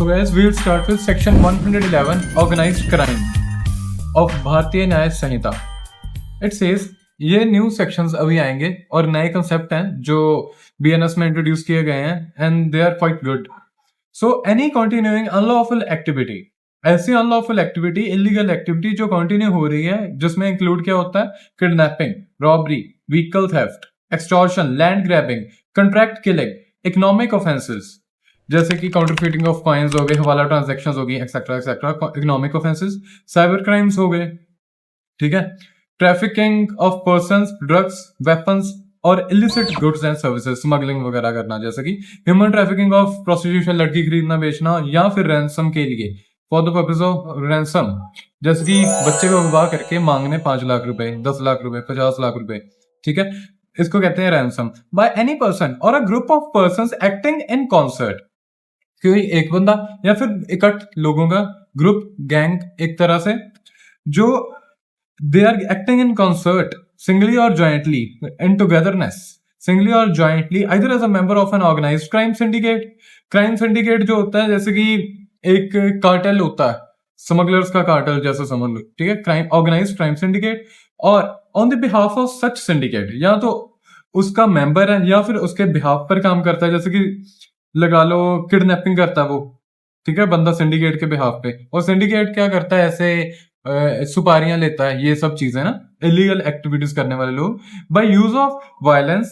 So guys, we'll start with section 111 organized crime of भारतीय न्याय संहिता. It says ये new sections अभी आएंगे और नए कंसेप्ट हैं जो बीएनएस में इंट्रोड्यूस किए गए हैं and they are quite good. So any continuing unlawful activity, ऐसी अनलॉफुल एक्टिविटी, इलीगल एक्टिविटी जो कंटिन्यू हो रही है जिसमें इंक्लूड क्या होता है? Kidnapping, robbery, vehicle theft, extortion, land grabbing, contract killing, economic offences जैसे कि काउंटरफीटिंग ऑफ कॉइन्स हो गए, हवाला ट्रांजैक्शंस हो गई, etcetera etcetera, economic offences, cyber crimes हो गए, ठीक है, trafficking of persons, drugs, weapons और illicit goods and services, smuggling वगैरह करना, जैसे कि ह्यूमन ट्रैफिकिंग ऑफ प्रोस्टिट्यूशन, लड़की खरीदना बेचना, या फिर रैंसम के लिए for the purpose of ransom, जैसे कि बच्चे को अगवा करके मांगने 5 लाख रुपए, 10 लाख रुपए, 50 लाख रुपए, ठीक है, इसको कहते हैं रैंसम. बाय एनी पर्सन और a group of persons acting in concert, कोई एक बंदा या फिर इकट्ठ लोगों का ग्रुप, गैंग, एक तरह से जो they are acting in concert singly और जॉइंटली इन टुगेदरनेस, सिंगली और jointly either as a member of an organised crime syndicate. Crime syndicate जो होता है जैसे कि एक कार्टेल होता है, स्मगलर्स का कार्टेल जैसा समझ लो, ठीक है, crime organised crime syndicate, or on the behalf of such syndicate या तो उसका मेंबर है या फिर उसके बिहाफ पर काम करता है, जैसे कि लगा लो किडनैपिंग करता है वो, ठीक है, बंदा सिंडिकेट के बिहाफ पे, और सिंडिकेट क्या करता है, ऐसे सुपारियां लेता है, ये सब चीजें ना, इलीगल एक्टिविटीज करने वाले लोग. By use of violence,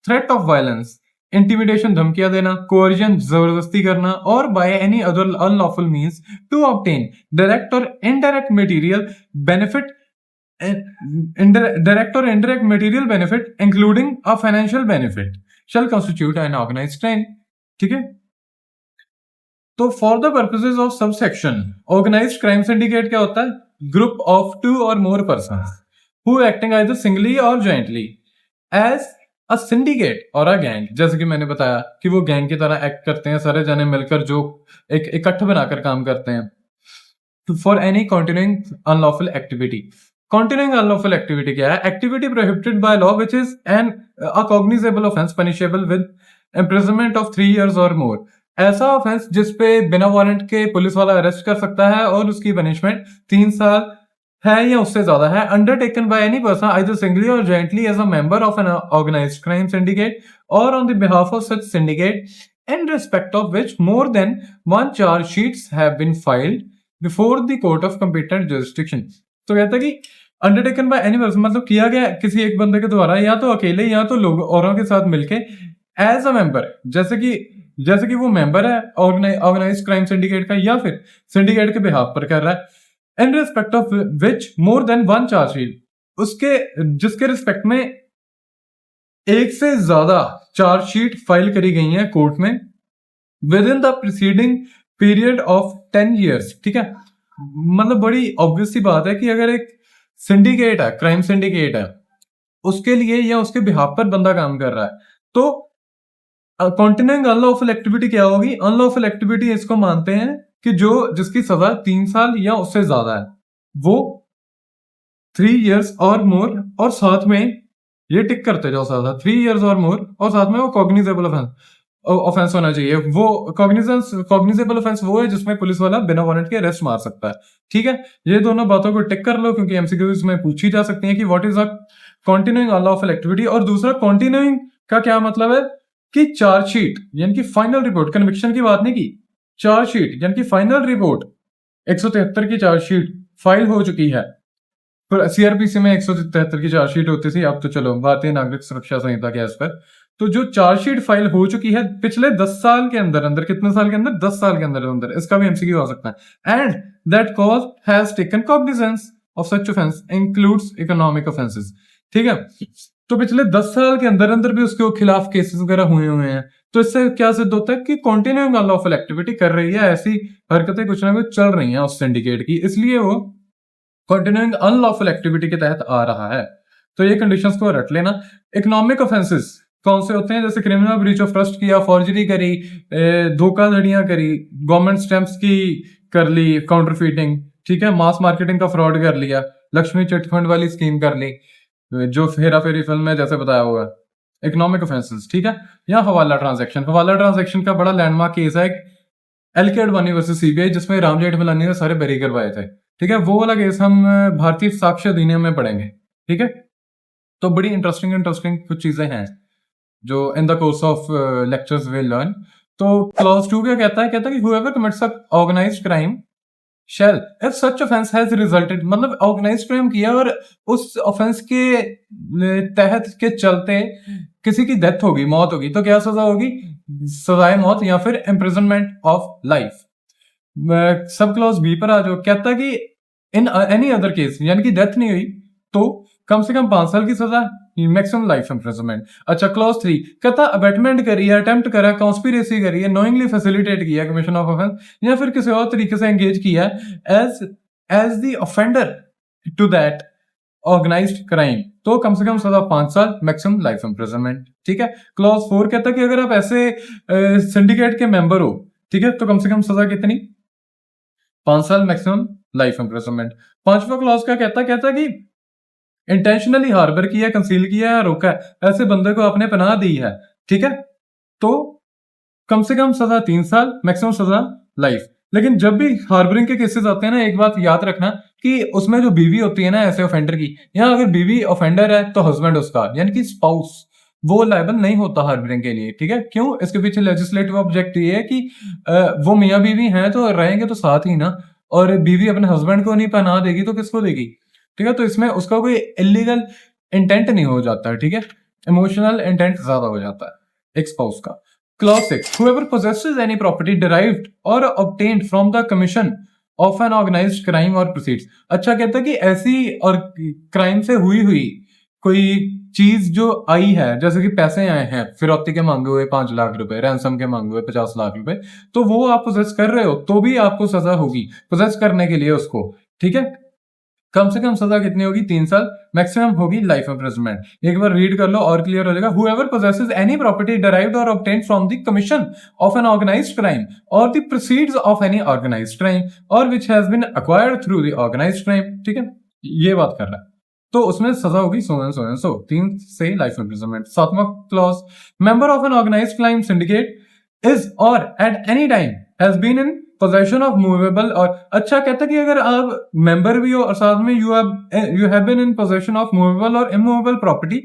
threat of violence, intimidation, धमकियां देना, कोर्जन, जबरदस्ती करना, or by any other unlawful means to obtain direct or indirect material benefit, direct or indirect material benefit including a financial benefit shall constitute an organised crime. ठीक है, तो for the purposes of subsection organised crime syndicate क्या होता है? Group of 2 or more persons who acting either singly और jointly as अ syndicate और a gang, जैसे कि मैंने बताया कि वो गैंग की तरह एक्ट करते हैं, सारे जने मिलकर जो एक इकट्ठ बनाकर काम करते हैं. For any continuing unlawful activity. Continuing unlawful activity क्या है? Activity prohibited by law which is an a cognizable offence punishable with imprisonment of 3 years और मोर. ऐसा ऑफेंस जिसपे बिना वारंट के पुलिस वाला अरेस्ट कर सकता है और उसकी पनिशमेंट 3 साल है या उससे ज्यादा है, undertaken by any person either singly और jointly as a member of an organised crime syndicate or on the behalf of such syndicate in respect of which more than one charge sheets have been filed before the court of competent jurisdiction. तो कहता है कि undertaken by any person मतलब किया गया किसी एक बंदे के द्वारा, या तो अकेले या तो लोग औरों के साथ मिलके, एज अ मेंबर, जैसे कि वो मेंबर है ऑर्गेनाइज्ड क्राइम सिंडिकेट का या फिर सिंडिकेट के बिहाफ पर कर रहा है, in respect of which more than one chargesheet, उसके जिसके रिस्पेक्ट में एक से ज्यादा चार्जशीट फाइल करी गई है कोर्ट में with in the preceding period of 10 years. ठीक है, मतलब बड़ी ऑब्वियस सी बात है कि अगर एक सिंडिकेट है, क्राइम सिंडिकेट है, उसके लिए या उसके बिहाफ पर बंदा काम कर रहा है, तो कंटिन्यूइंग अनलॉफुल एक्टिविटी क्या होगी? अनलॉफुल एक्टिविटी इसको मानते हैं कि जो जिसकी सजा 3 साल या उससे ज्यादा है, वो 3 years और मोर, और साथ में ये टिक करते जाओ साथ, 3 years और मोर, और साथ में वो कॉग्निजेबल ऑफेंस होना चाहिए. वो कॉग्निजेबल ऑफेंस वो है जिसमें पुलिस वाला बिना वारंट के अरेस्ट मार सकता है. ठीक है, ये दोनों बातों को टिक कर लो क्योंकि एमसीक्यूज में पूछी जा सकती है कि what is a continuing unlawful activity. और दूसरा, कंटिन्यूइंग का क्या मतलब है कि चार्जशीट यानी कि फाइनल रिपोर्ट, कन्विक्शन की बात नहीं की, चार्जशीट यानी कि फाइनल रिपोर्ट 173 की चार्जशीट फाइल हो चुकी है. सीआरपीसी में 173 की चार्जशीट होती थी, अब तो चलो भारतीय नागरिक सुरक्षा संहिता के एज पर, तो जो चार्जशीट फाइल हो चुकी है पिछले 10 साल के अंदर, कितने साल के अंदर? 10 साल के अंदर, इसका भी एमसीक्यू हो सकता है. And that cause has taken cognizance of such offence includes economic offences. ठीक है, तो पिछले 10 साल के अंदर भी उसके खिलाफ केसेस वगैरह हुए हैं. तो इससे क्या सिद्ध होता है कि कंटिन्यूइंग अनलॉफुल एक्टिविटी कर रही है, ऐसी हरकतें कुछ ना कुछ चल रही हैं उस सिंडिकेट की, इसलिए वो कंटिन्यूइंग अनलॉफुल एक्टिविटी के तहत आ रहा है. तो ये कंडीशंस को रट लेना. इकोनॉमिक ऑफेंसेस कौन से होते हैं? जैसे क्रिमिनल ब्रीच ऑफ ट्रस्ट किया, फॉर्जरी करी, धोखाधड़ियां करी, गवर्नमेंट स्टैंप्स की कर ली, काउंटरफीटिंग, ठीक है, मास मार्केटिंग का फ्रॉड कर लिया, लक्ष्मी चिट फंड वाली स्कीम कर ली, जो हेरा फेरी फिल्म में जैसे बताया होगा, इकोनॉमिक ऑफेंसेस. ठीक है, या हवाला ट्रांजैक्शन का बड़ा लैंडमार्क केस है एलके अडवाणी वर्सेस सीबीआई, जिसमें राम जेठमलानी ने सारे बरी करवाए थे। ठीक है, वो वाला केस हम भारतीय साक्ष्य अधिनियम में पढ़ेंगे। ठीक है, तो बड़ी इंटरेस्टिंग इंटरेस्टिंग कुछ चीजें हैं जो in the course of lectures will learn. तो क्लॉज 2 क्या कहता है? कहता है कि whoever commits a organized crime shall if such offense has resulted, मतलब ऑर्गेनाइज क्राइम किया और उस ऑफेंस के तहत के चलते किसी की डेथ होगी, मौत होगी, तो क्या सजा होगी? सजाए मौत या फिर imprisonment of life. Sub clause B पर आ जाओ। कहता है कि इन एनी अदर केस, यानी कि डेथ नहीं हुई तो कम से कम 5 साल की सजा, मैक्सिमम लाइफ इम्प्रिजनमेंट। अच्छा, क्लॉज 3 कहता अबेटमेंट करी है, अटेम्प्ट करा, कॉन्स्पिरेसी करी है, नोइंगली फैसिलिटेट किया कमीशन ऑफ ऑफेंस, या फिर किसी और तरीके से एंगेज किया as as the offender to that organised crime, तो कम से कम सजा 5 साल, मैक्सिमम लाइफ इम्प्रिजनमेंट। ठीक है, क्लॉज 4 कहता है कि अगर आप ऐसे सिंडिकेट के मेंबर हो, ठीक है, तो कम से कम सजा कितनी? 5 साल, मैक्सिमम लाइफ इम्प्रिजनमेंट। पांचवा क्लॉज क्या कहता है? कहता है कि इंटेंशनली हार्बर किया, कंसील किया या रोका है, ऐसे बंदे को आपने पनाह दी है, ठीक है, तो कम से कम सजा 3 साल, मैक्सिमम सजा लाइफ। लेकिन जब भी हार्बरिंग के केसेस आते हैं ना, एक बात याद रखना कि उसमें जो बीवी होती है ना ऐसे ऑफेंडर की, यहाँ अगर बीवी ऑफेंडर है तो हस्बैंड उसका यानी कि स्पाउस वो लायबल नहीं होता हार्बरिंग के लिए। ठीक है, क्यों? इसके पीछे लेजिस्लेटिव ऑब्जेक्ट ये है कि वो मियाँ बीवी हैं तो रहेंगे तो साथ ही ना, और बीवी अपने हस्बैंड को नहीं पनाह देगी तो किसको देगी? ठीक है, तो इसमें उसका कोई इलीगल इंटेंट नहीं हो जाता। ठीक है, इमोशनल इंटेंट ज्यादा हो जाता है एक स्पाउस का। Clause 6. Whoever possesses any property derived or obtained from the commission of an organized crime or proceeds. अच्छा, कहता है कि ऐसी और क्राइम से हुई कोई चीज जो आई है, जैसे कि पैसे आए हैं फिरौती के मांगे हुए 5 लाख रुपए, रैंसम के मांगे हुए 50 लाख रुपए, तो वो आप पोजेस कर रहे हो तो भी आपको सजा होगी पोजेस करने के लिए उसको। ठीक है, कम से कम सजा कितनी होगी? 3 साल, मैक्सिमम होगी लाइफ इम्प्रिजनमेंट। एक बार रीड कर लो और क्लियर हो जाएगा। Whoever possesses any property derived or obtained from the commission of an organized crime or the proceeds of any organized crime or which has been acquired through the organized crime, ठीक है, ये बात कर रहा है, तो उसमें सजा होगी सो 3 से लाइफ इम्प्रिजनमेंट। 7वां clause, member of an organised crime syndicate is or at any time has been in possession of movable, और अच्छा कहता है कि अगर आप मेंबर भी हो और साथ में you have been in possession of movable or immovable property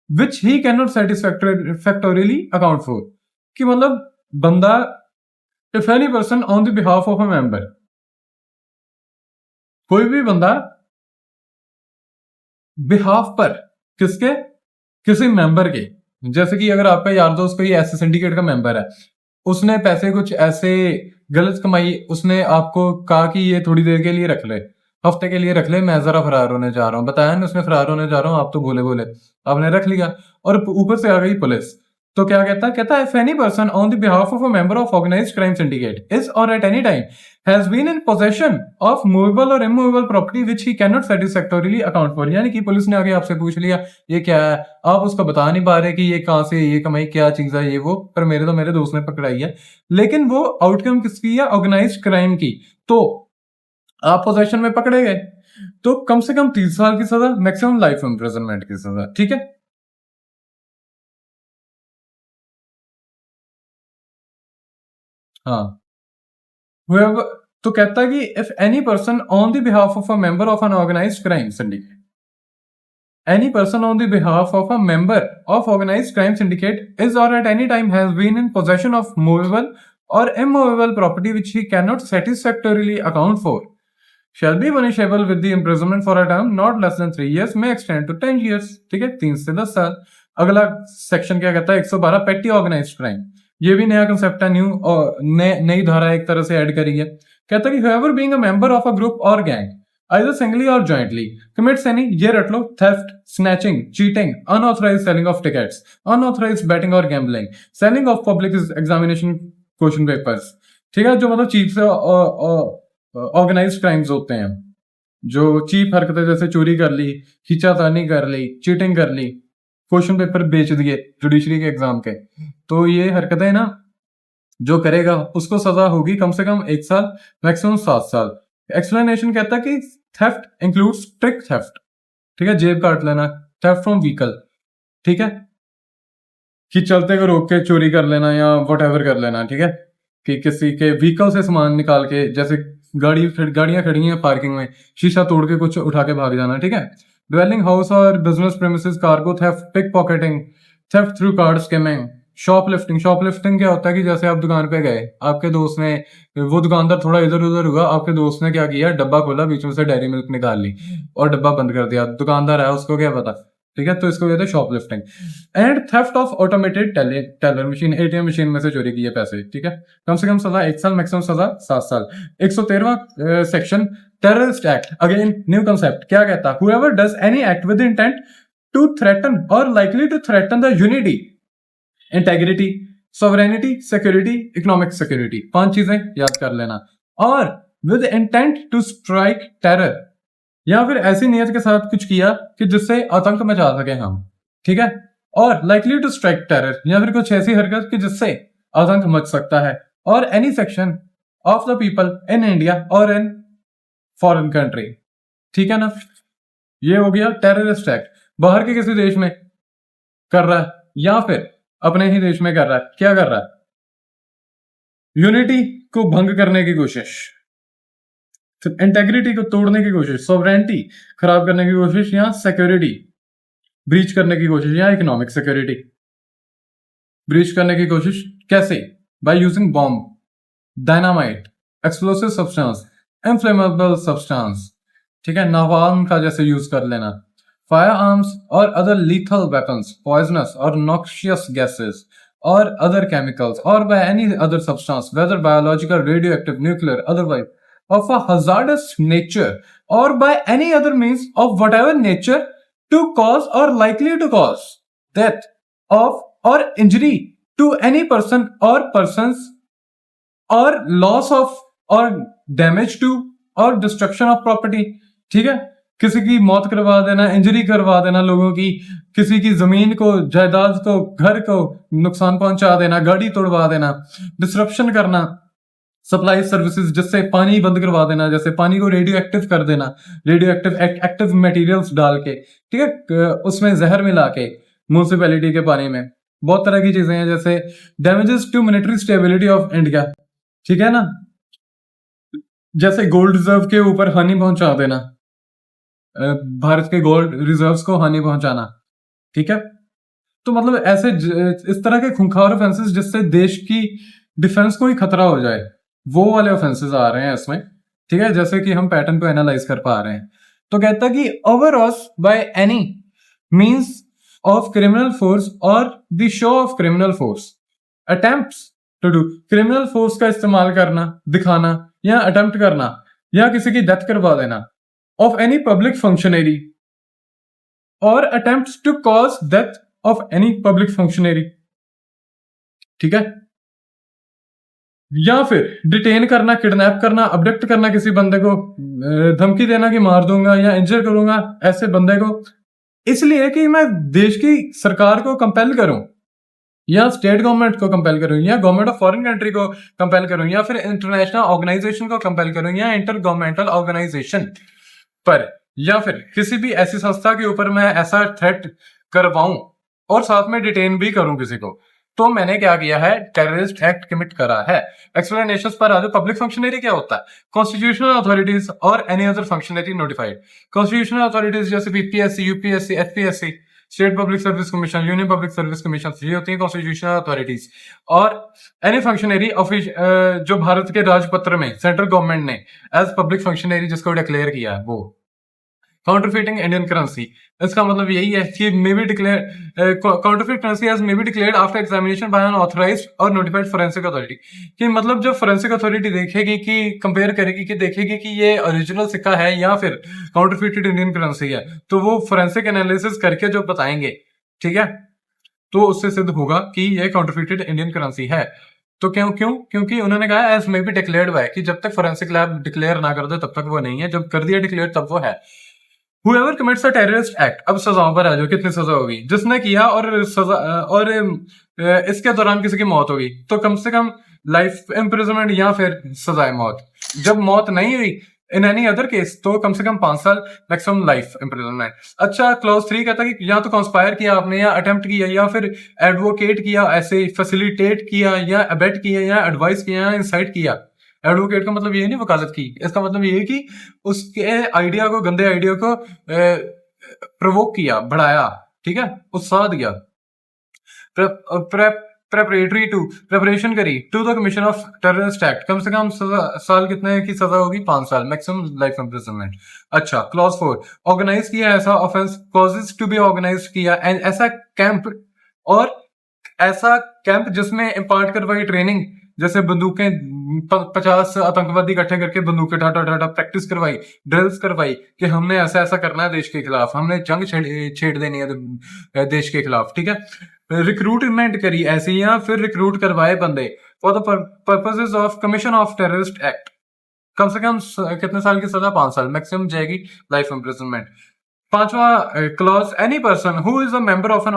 which he cannot satisfactorily account for, कि मतलब बंदा, if any person on the behalf of a member, कोई भी बंदा बिहाफ पर, किसके? किसी मेंबर के, जैसे कि अगर आपका यार दोस्त कोई ऐसे सिंडिकेट का मेंबर है, उसने पैसे कुछ ऐसे गलत कमाई, उसने आपको कहा कि ये थोड़ी देर के लिए रख ले, हफ्ते के लिए रख ले, मैं जरा फरार होने जा रहा हूँ, बताया ना उसने फरार होने जा रहा हूँ, आप तो बोले बोले आपने रख लिया, और ऊपर से आ गई पुलिस, तो क्या कहता है? कहता है if any person on the behalf of a member of organised crime syndicate is or at any time has been in possession of movable or immovable property which he cannot satisfactorily account for, यानी कि police ने आगे आपसे पूछ लिया ये क्या है, आप उसको बता नहीं पा रहे कि ये कहां से ये कमाई, क्या चीज है ये वो, पर मेरे तो मेरे दोस्त ने पकड़ाई है, लेकिन वो आउटकम किसकी है? ऑर्गेनाइज्ड क्राइम की, तो आप पोजेशन में पकड़े गए तो कम से कम 30 साल की सजा, मैक्सिमम लाइफ इम्प्रिजनमेंट की सजा। ठीक है, हाँ, whoever, तो कहता है कि if any person on the behalf of a member of an organised crime syndicate, any person on the behalf of a member of organized crime syndicate is or at any time has been in possession of movable or immovable property which he cannot satisfactorily account for shall be punishable with the imprisonment for a term not less than 3 years may extend to 10 years। ठीक है, 3 से 10 साल। अगला section क्या कहता है? 112 पेटी organised crime, ये भी नया कंसेप्ट है, न्यू और नई धारा एक तरह से ऐड करी है। कहता है कि whoever being a member of a group or gang either singly or jointly commits any, ये रट लो, theft, snatching, cheating, unauthorized selling of tickets, unauthorized betting or gambling, selling of public examination question papers, ठीक है, जो मतलब cheap से organised crimes होते हैं, जो चीप हरकतें, जैसे चोरी कर ली, खींचातानी कर ली, चीटिंग कर ली, क्वेश्चन पेपर बेच दिए जुडिशरी के एग्जाम के, तो ये हरकतें ना जो करेगा उसको सजा होगी कम से कम 1 साल, मैक्सिमम 7 साल। एक्सप्लेनेशन कहता है कि थेफ्ट इंक्लूड्स ट्रिक थेफ्ट, ठीक है, जेब काट लेना, थेफ्ट फ्रॉम व्हीकल, ठीक है, कि चलते को रोक के चोरी कर लेना या वट एवर कर लेना, ठीक है, कि किसी के व्हीकल से सामान निकाल के, जैसे गाड़ियां खड़ी हैं पार्किंग में, शीशा तोड़ के कुछ उठा के भाग जाना, ठीक है। ड्वेलिंग हाउस और business premises, cargo theft, pickpocketing, theft through card skimming, shoplifting. Shoplifting क्या होता है कि जैसे आप दुकान पे गए, आपके दोस्त ने, वो दुकानदार थोड़ा इधर उधर हुआ, आपके दोस्त ने क्या किया, डब्बा खोला, बीच में से डेयरी मिल्क निकाल ली और डब्बा बंद कर दिया। दुकानदार है, उसको क्या पता, ठीक है। तो इसको कहते हैं shoplifting. And theft of automated teller machine, ATM machine में से चोरी किए पैसे, ठीक है। कम से कम सजा 1 साल, मैक्सिमम सजा 7 साल। 113वां section terrorist act, again new concept, क्या कहता है, whoever does any act with intent to threaten or likely to threaten the unity, integrity, sovereignty, security, economic security, 5 चीजें याद कर लेना। और with intent to strike terror, या फिर ऐसी नियत के साथ कुछ किया कि जिससे आतंक मचा सके हम, ठीक है। और likely to strike terror, या फिर कुछ ऐसी हरकत कि जिससे आतंक मच सकता है। और any section of the people in India or in foreign country, ठीक है ना। ये हो गया टेररिस्ट एक्ट। बाहर के किसी देश में कर रहा है या फिर अपने ही देश में कर रहा है, क्या कर रहा है, यूनिटी को भंग करने की कोशिश, इंटेग्रिटी को तोड़ने की कोशिश, सॉवरेनिटी खराब करने की कोशिश, या सिक्योरिटी ब्रीच करने की कोशिश, या इकोनॉमिक सिक्योरिटी ब्रीच करने की कोशिश। कैसे? By using bomb, dynamite, explosive substance, inflammable substance, ठीक है, नावान का जैसे यूज कर लेना, फायर आर्म्स और अदर लीथल वेपन्स, पॉइजनस और नॉक्शियस गैसेस और अदर केमिकल्स, और by any other substance whether biological, radioactive, nuclear, otherwise of a hazardous nature or by any other means of whatever nature to cause or likely to cause death of or injury to any person or persons or loss of or damage to or destruction of property, ठीक है। किसी की मौत करवा देना, injury करवा देना लोगों की, किसी की जमीन को, जायदाद को, घर को नुकसान पहुंचा देना, गाड़ी तोड़वा देना, डिसरप्शन करना सप्लाई सर्विसेज, जिससे पानी बंद करवा देना, जैसे पानी को रेडियो एक्टिव कर देना, रेडियो एक्टिव मटेरियल्स डाल के, ठीक है, उसमें जहर मिला के म्यूनिसिपैलिटी के पानी में। बहुत तरह की चीजें हैं, जैसे damages to monetary stability of India, ठीक है ना, जैसे गोल्ड रिजर्व के ऊपर हानि पहुंचा देना, भारत के गोल्ड रिजर्व्स को हानि पहुंचाना, ठीक है। तो मतलब ऐसे इस तरह के खूंखार ऑफेंसेस जिससे देश की डिफेंस को ही खतरा हो जाए, वो वाले ऑफेंसेस आ रहे हैं इसमें, ठीक है। जैसे कि हम पैटर्न को एनालाइज कर पा रहे हैं। तो कहता है कि overawes by any means of criminal force or the show of criminal force, attempts to do, criminal force का इस्तेमाल करना, दिखाना, या अटेम्प्ट करना, या किसी की डेथ करवा देना, ऑफ एनी पब्लिक फंक्शनरी, और attempts to cause death of any public functionary, ठीक है। या फिर डिटेन करना, किडनैप करना, अबडक्ट करना किसी बंदे को, धमकी देना कि मार दूंगा या इंजर करूंगा ऐसे बंदे को, इसलिए कि मैं देश की सरकार को कंपेल करूं, या स्टेट गवर्नमेंट को कंपेल करूं, या गवर्नमेंट ऑफ फॉरेन कंट्री को कंपेल करूं, या फिर इंटरनेशनल ऑर्गेनाइजेशन को कंपेल करूं, या इंटर गवर्नमेंटल ऑर्गेनाइजेशन पर, या फिर किसी भी ऐसी संस्था के ऊपर मैं ऐसा थ्रेट करवाऊं और साथ में डिटेन भी करूं किसी को, तो मैंने क्या किया है, टेररिस्ट एक्ट कमिट करा है। एक्सप्लेनेशन पर आ जाओ। पब्लिक फंक्शनरी क्या होता है? कॉन्स्टिट्यूशनल अथॉरिटीज और any other functionary notified. Constitutional authorities जैसे BPSC, UPSC, FPSC, state public service commission, union public service commission, ये होती है कॉन्स्टिट्यूशनल अथॉरिटीज। और एनी फंक्शनरी जो भारत के राजपत्र में सेंट्रल गवर्नमेंट ने एज पब्लिक फंक्शनरी जिसको डिक्लेयर किया है वो। काउंटरफीटिंग इंडियन करेंसी, इसका मतलब यही है कि may be declare counterfeit currency as may be declared after examination by an authorised और नोटिफाइड फोरेंसिक अथॉरिटी, कि मतलब जब फोरेंसिक अथॉरिटी देखेगी कि कंपेयर करेगी कि देखेगी कि ये ओरिजिनल सिक्का है या फिर काउंटरफीटेड इंडियन करेंसी है, तो वो फोरेंसिक एनालिसिस करके जो बताएंगे, ठीक है, तो उससे सिद्ध होगा कि ये काउंटरफीटेड इंडियन करेंसी है। तो क्योंकि उन्होंने कहा as may be declared by, कि जब तक फोरेंसिक लैब डिक्लेयर ना कर दे तब तक वो नहीं है, जब कर दिया डिक्लेयर तब वो है। Whoever commits a terrorist act, अब सजाओं पर आ जाओ, कितनी सजा होगी? जिसने किया और सजा और इसके दौरान किसी की मौत होगी तो कम से कम लाइफ इम्प्रिजनमेंट या फिर सजाए मौत। जब मौत नहीं हुई, इन एनी अदर केस तो कम से कम 5 साल मैक्सिमम लाइफ इम्प्रिजनमेंट। अच्छा, क्लॉज 3 कहता है कि या तो कंस्पायर किया आपने, या अटेम्प्ट किया, या फिर एडवोकेट किया, ऐसे फैसिलिटेट किया, या अबेट किया, या एडवाइस किया, या इंसाइट किया। एडवोकेट का मतलब ये नहीं वकालत की, इसका मतलब ये है कि उसके आइडिया को, गंदे आइडिया को प्रोवोक किया, बढ़ाया, ठीक है, उत्साह दिया। प्रेपरेटरी टू, प्रेपरेशन करी to the commission of terrorist act, कम से कम साल कितने की सजा होगी? 5 साल, मैक्सिमम लाइफ इम्प्रिजनमेंट। अच्छा, क्लॉज 4, ऑर्गेनाइज किया ऐसा offence, causes to be organise किया, एंड ऐसा कैंप, और ऐसा कैंप जिसमें इम्पार्ट करवाई ट्रेनिंग, जैसे बंदूकें 50 आतंकवादी इकट्ठे करके बंदूकें ठाटा ठाटा प्रैक्टिस करवाई, ड्रिल्स करवाई कि हमने ऐसा ऐसा करना है देश के खिलाफ, हमने जंग छेड़ देनी है देश के खिलाफ, ठीक है। रिक्रूटमेंट करी ऐसी, या फिर रिक्रूट करवाए बंदे for the purposes of commission of terrorist act, कम से कम कितने साल की सजा? 5 साल, मैक्सिमम जाएगी लाइफ इम्प्रिजनमेंट। पांचवा clause, any person who is a member of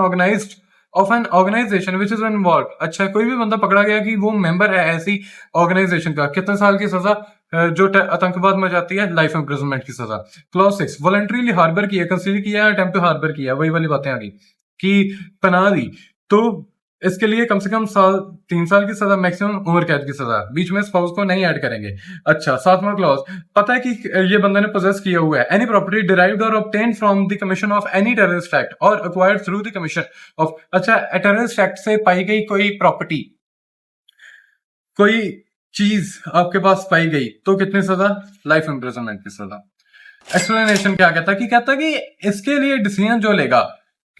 an organisation which is involve. अच्छा, कोई भी बंदा पकड़ा गया कि वो मेंबर है ऐसी ऑर्गेनाइजेशन का, कितने साल की सजा? जो आतंकवाद मचाती है, लाइफ इम्प्रिजनमेंट की सजा। क्लॉज 6, वॉलंटरीली हार्बर किया, कंसीडर किया, अटेम्प्ट टू हार्बर किया, वही वाली बातें आ गई कि पनाह दी, तो इसके लिए कम से कम 3 साल की सजा, मैक्सिमम उम्र कैद की सजा। बीच में स्पाउस को नहीं ऐड करेंगे। अच्छा, 7वां क्लॉज, पता है कि ये बंदे ने पोजेस किया हुआ है, any property derived or obtained from the commission of any terrorist act or acquired through the commission of. अच्छा, टेररिस्ट एक्ट से पाई गई कोई प्रॉपर्टी, कोई चीज आपके पास पाई गई, तो कितनी सजा? लाइफ इम्प्रिजनमेंट की सजा। एक्सप्लेनेशन क्या कहता है कि इसके लिए डिसीजन जो लेगा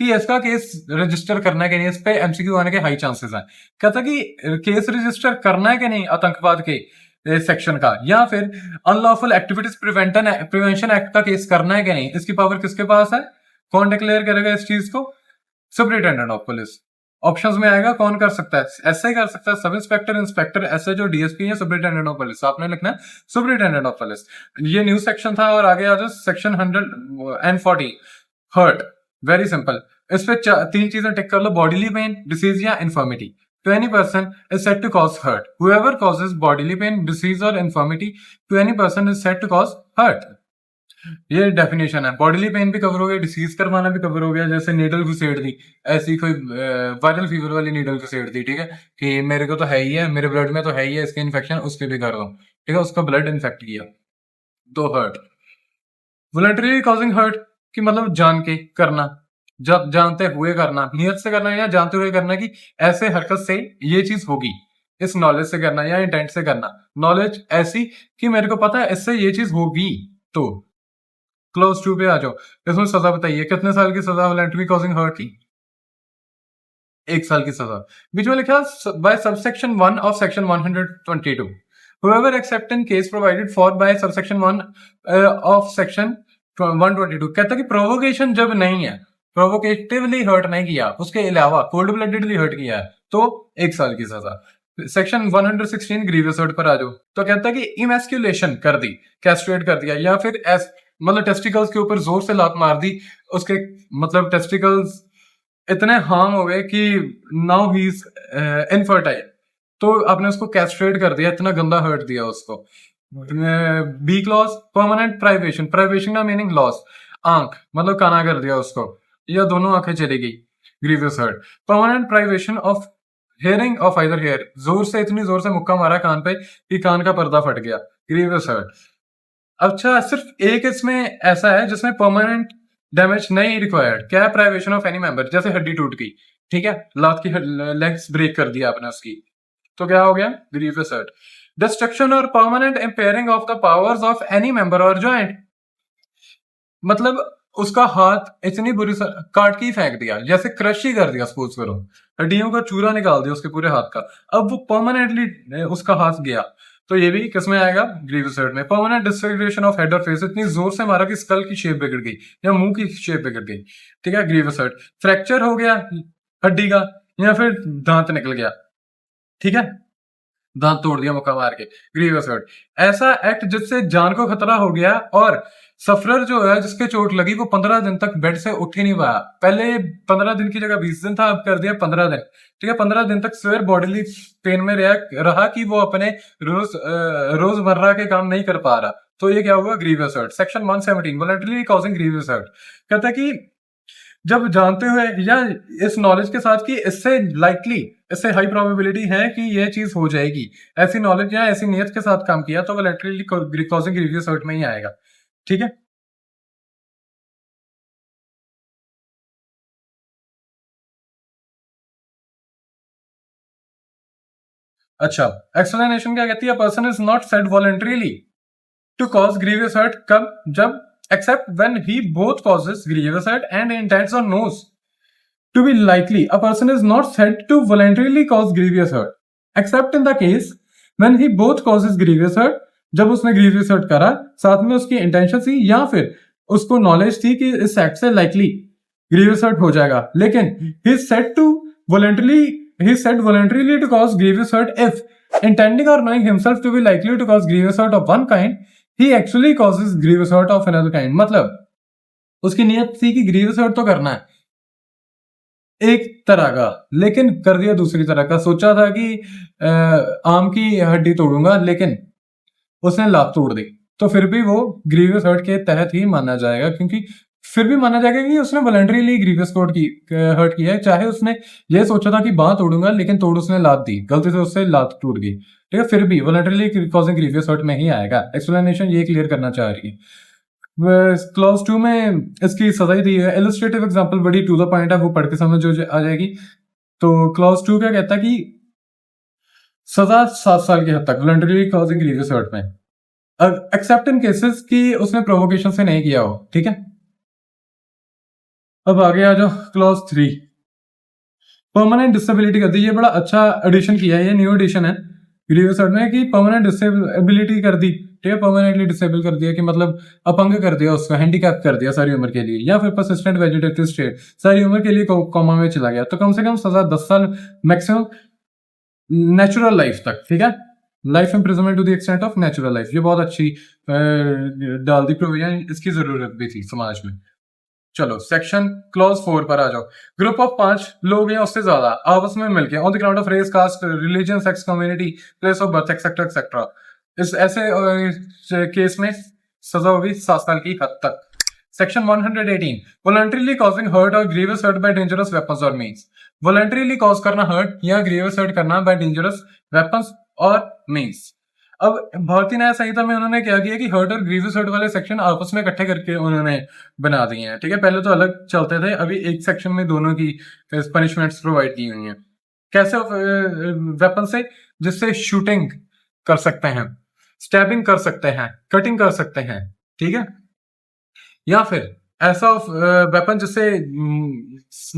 कि इसका केस रजिस्टर करना है कि नहीं, इस पे एमसीक्यू आने के हाई चांसेस हैं। कहता कि केस रजिस्टर करना है कि नहीं आतंकवाद के सेक्शन का, या फिर अनलॉफुल एक्टिविटीज प्रिवेंशन एक्ट का केस करना है कि नहीं, इसकी पावर किसके पास है? कौन डिक्लेयर करेगा इस चीज को? Superintendent of police. ऑप्शंस में आएगा कौन कर सकता है? ऐसे कर सकता है सब इंस्पेक्टर, इंस्पेक्टर, ऐसे जो डीएसपी है, सुपरिटेंडेंट ऑफ पुलिस। आपने लिखना है सुपरिटेंडेंट ऑफ पुलिस। ये न्यू सेक्शन था, और आगे आ जाओ सेक्शन 140, हर्ट। वेरी सिंपल, इस पे 3 चीजें टिक कर लो, बॉडीली पेन, डिसीज या infirmity. To any person is said to cause hurt. Whoever causes bodily pain, disease or infirmity to any person is said to cause hurt. ये definition है। Bodily pen भी cover हो गया, disease करवाना भी cover हो गया, जैसे नीडल घुसेड़ दी, ऐसी कोई वायरल फीवर वाली नीडल घुसेड़ दी, ठीक है, कि मेरे को तो है ही है, मेरे ब्लड में तो है ही है इसके इन्फेक्शन, उसके भी कर दो, ठीक है, उसका ब्लड इन्फेक्ट किया तो हर्ट। वॉलंटरी कॉजिंग हर्ट कि मतलब जान के करना, जब जानते हुए करना, नियत से करना या जानते हुए करना कि ऐसे हरकत से ये चीज होगी, इस नॉलेज से करना या इंटेंट से करना। नॉलेज ऐसी कि मेरे को पता है इससे ये चीज होगी। तो क्लोज 2 पे आ जाओ, इसमें सजा बताइए, कितने साल की सजा वॉलंटरी कॉजिंग हर्ट की? 1 साल की सजा। बीच में लिखा by subsection 1 of section 122, whoever except in case provided for by subsection 1 of section 122। कहता है कि प्रोवोकेशन जब नहीं है, प्रोवोकेटिवली हर्ट नहीं किया, उसके अलावा कोल्ड ब्लडेडली हर्ट किया है, तो 1 साल की सजा। सेक्शन 116 ग्रीवियस हर्ट पर आ जाओ, तो कहता है कि इमेस्क्यूलेशन कर दी, कैस्ट्रेट कर दिया, या फिर मतलब टेस्टिकल्स के ऊपर जोर से लात मार दी, उसके मतलब टेस्टिकल्स इतने हार्म हो गए कि नाउ ही इज इनफर्टाइल, तो आपने उसको कैस्ट्रेट कर दिया, इतना गंदा हर्ट दिया उसको। B clause, permanent privation, privation का मीनिंग लॉस, आंख मतलब काना कर दिया उसको, या दोनों आंखें चली गई, grievous hurt. Permanent privation of hearing of either ear, जोर से, इतनी जोर से मुक्का मारा कान पे कि कान का पर्दा फट गया, ग्रीवियस हर्ट। अच्छा, सिर्फ एक इसमें ऐसा है जिसमें परमानेंट डैमेज नहीं रिक्वायर्ड, क्या है? प्राइवेशन ऑफ एनी मेंबर, जैसे हड्डी टूट गई, ठीक है, लात की लेग्स ब्रेक कर दिया आपने उसकी, तो क्या हो गया? Grievous hurt. Destruction or permanent impairing of the powers of any member or joint, मतलब उसका हाथ इतनी बुरी काट के ही फेंक दिया, जैसे क्रश ही कर दिया, सपोज करो हड्डियों का चूरा निकाल दिया उसके पूरे हाथ का, अब वो परमानेंटली उसका हाथ गया, तो ये भी किसमें आएगा? ग्रीवियस हर्ट में। परमानेंट डिसफिगरेशन ऑफ हेड और फेस, इतनी जोर से मारा कि स्कल की शेप बिगड़ गई या मुंह की शेप बिगड़ गई, ठीक है, ग्रीवियस हर्ट। फ्रैक्चर हो गया हड्डी का, या फिर दांत निकल गया, ठीक है, दांत तोड़ दिया मुक्का मार के, ग्रीवियस हर्ट। ऐसा एक्ट जिससे जान को खतरा हो गया और सफरर जो है जिसके चोट लगी वो 15 दिन तक बेड से उठ ही नहीं पाया। पहले 15 दिन की जगह 20 दिन था, अब कर दिया 15 दिन, ठीक है। 15 दिन तक सिवियर बॉडीली पेन में रहा कि वो अपने रोजमर्रा के काम नहीं कर पा रहा, तो ये क्या हुआ, grievous hurt. Section 117 voluntarily causing grievous hurt कहता है कि जब जानते हुए या इस नॉलेज के साथ कि इससे हाई प्रोबेबिलिटी है कि यह चीज हो जाएगी, ऐसी नॉलेज या ऐसी नियत के साथ काम किया तो वॉलंटरीली कॉजिंग ग्रीवियस हर्ट में ही आएगा। ठीक है। अच्छा, एक्सप्लेनेशन क्या कहती है, person is not said voluntarily to cause grievous hurt कब, जब except when he both causes grievous hurt and intends और knows to be likely a person is not said to voluntarily cause grievous hurt except in the case when he both causes grievous hurt, जब उसने grievous hurt करा साथ में उसकी intention थी या फिर उसको नॉलेज थी कि इस एक्ट से लाइकली grievous hurt हो जाएगा, लेकिन he is said voluntarily to cause grievous hurt if intending or knowing himself to be likely to cause grievous hurt of one kind he actually causes grievous hurt of another kind। मतलब उसकी नियत थी कि grievous hurt तो करना है एक तरह का, लेकिन कर दिया दूसरी तरह का। सोचा था कि आम की हड्डी तोड़ूंगा, लेकिन उसने लात तोड़ दी, तो फिर भी वो ग्रीवियस हर्ट के तहत ही माना जाएगा, क्योंकि फिर भी माना जाएगा कि उसने वॉलंटरीली ग्रीवियस हर्ट किया है, चाहे उसने ये सोचा था कि बांह तोड़ूंगा लेकिन तोड़ उसने लात दी, गलती से उससे लात टूट गई। ठीक है, फिर भी वॉलंटरीली कॉजिंग ग्रीवियस हर्ट में ही आएगा। एक्सप्लेनेशन ये क्लियर करना चाह रही है। क्लॉज 2 में इसकी सजा दी है, इलस्ट्रेटिव एग्जांपल बड़ी टू द पॉइंट है, वो पढ़ के समझ आ जाएगी। तो क्लॉज 2 क्या कहता है कि सजा 7 साल की हद तक वॉलंटरीली कॉजिंग ग्रीवियस हर्ट में, एक्सेप्ट इन केसेस कि उसने प्रोवोकेशन से नहीं किया हो। ठीक है, अब आगे आ जाओ। क्लॉज 3 परमानेंट डिसेबिलिटी कर दी, ये बड़ा अच्छा एडिशन किया है, ये न्यू एडिशन है ग्रीवियस हर्ट में कि परमानेंट डिसेबिलिटी कर दी। ठीक है, परमानेंटली डिसेबल कर दिया कि मतलब अपंग कर दिया उसको, हैंडीकैप कर दिया सारी उम्र के लिए, या फिर परसिस्टेंट वेजिटेटिव स्टेट सारी उम्र के लिए कोमा में चला गया, तो कम से कम सजा 10 साल मैक्सिमम नेचुरल लाइफ तक। ठीक है, life imprisonment to the extent of natural life, ये बहुत अच्छी डाल दी प्रोविजन, इसकी जरूरत भी थी समाज में। चलो सेक्शन क्लॉज 4 पर आ जाओ। ग्रुप ऑफ 5 लोग या उससे ज्यादा आपस में मिलकर on the ground of race, caste, religion, sex, community, place of birth etcetera etcetera, इस ऐसे केस में सजा होगी 7 साल की हद तक। सेक्शन 118 वॉलंटरीली कॉजिंग हर्ट और grievous hurt by dangerous weapons और मींस, वॉलंटरीली कॉज करना हर्ट या ग्रीवियस हर्ट करना बाय डेंजरस वेपन्स और मींस। अब भारतीय न्याय संहिता में उन्होंने क्या किया कि हर्ट और ग्रीवियस हर्ट वाले सेक्शन आपस में इकट्ठे करके उन्होंने बना दिए हैं। ठीक है, पहले तो अलग चलते थे, अभी एक सेक्शन में दोनों की पनिशमेंट्स प्रोवाइड की हुई हैं। कैसे वेपन से, जिससे शूटिंग कर सकते हैं, स्टैबिंग कर सकते हैं, कटिंग कर सकते हैं। ठीक है, या फिर ऐसा वेपन जिससे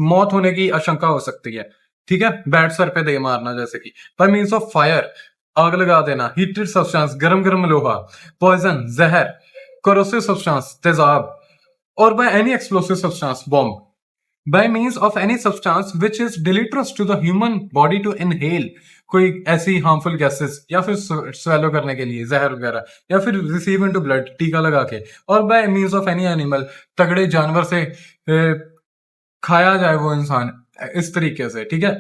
मौत होने की आशंका हो सकती है। ठीक है, बैट सर पे दे मारना, जैसे कि बाय मींस ऑफ फायर, आग लगा देना, हीटेड सब्सटेंस, गरम गरम लोहा, पॉइजन, जहर, कोरोसिव सब्सटेंस, तेजाब, और by any explosive substance, bomb, by means of any substance which is deleterious to the human body to inhale, कोई ऐसी हार्मफुल गैसेस, या फिर स्वेलो करने के लिए जहर वगैरह, या फिर रिसीव इनटू ब्लड टीका लगा के, और by means of any animal, तगड़े जानवर से खाया जाए वो इंसान इस तरीके से। ठीक है,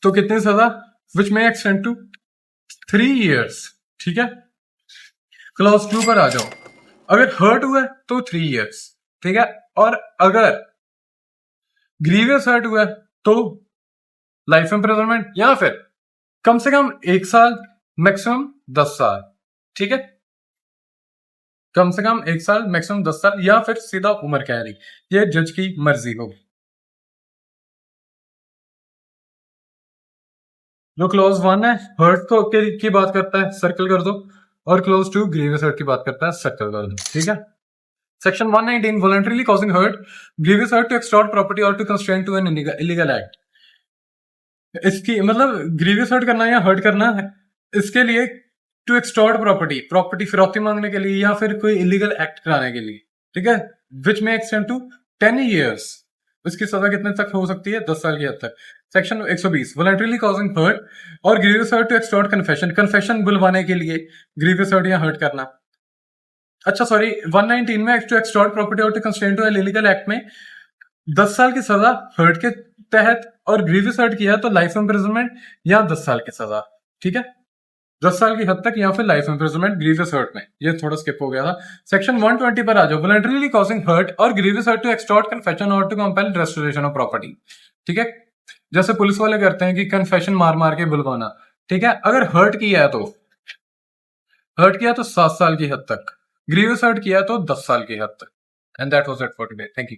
तो कितनी सजा, विच में एक्सटेंड टू 3 years। ठीक है, क्लॉज 2 पर आ जाओ। अगर हर्ट हुआ तो 3 years। ठीक है, और अगर ग्रीवियस हर्ट हुआ तो लाइफ इम्प्रिजनमेंट या फिर कम से कम 1 साल, मैक्सिमम 10 साल। ठीक है, कम से कम 1 साल, मैक्सिमम 10 साल, या फिर सीधा उम्र कैद, ये जज की मर्जी हो। जो क्लॉज 1 है हर्ट को की बात करता है, सर्कल कर दो, और क्लॉज 2 ग्रीवियस हर्ट की बात करता है, सर्कल कर दो। ठीक है, section 119 voluntarily causing hurt, grievous hurt to extort property or to constrain to an illegal act। इसकी मतलब ग्रीवियस हर्ट करना या हर्ट करना है, इसके लिए टू एक्सटॉर्ट प्रॉपर्टी फिरौती मांगने के लिए, या फिर कोई इलीगल एक्ट कराने के लिए। ठीक है, विच में एक्सटेंड टू 10 years। इसकी सजा कितने तक हो सकती है, 10 साल की हद तक। सेक्शन 120 वॉलंटरीली कॉजिंग हर्ट और grievous hurt to extort confession बुलवाने के लिए ग्रीवियस हर्ट या हर्ट करना। अच्छा सॉरी, 119 में टू एक्सटॉर्ट प्रॉपर्टी और to constrain to illegal act में 10 साल की सजा हर्ट के तहत, और ग्रीवियस हर्ट किया तो लाइफ इम्प्रिजनमेंट या 10 साल की सजा। ठीक है, 10 साल की हद तक या फिर लाइफ इम्प्रिजनमेंट ग्रीवियस हर्ट में, ये थोड़ा स्किप हो गया था। सेक्शन 120 पर आ जाओ, वॉलंटरीली कॉजिंग हर्ट और grievous hurt to extort confession or to compel restoration of property. ठीक है, जैसे पुलिस वाले करते हैं कि कन्फेशन मार मार के बुलवाना। ठीक है, अगर हर्ट किया तो 7 साल की हद तक, ग्रीवियस हर्ट किया तो 10 साल की हद तक। And that was it for today, thank you.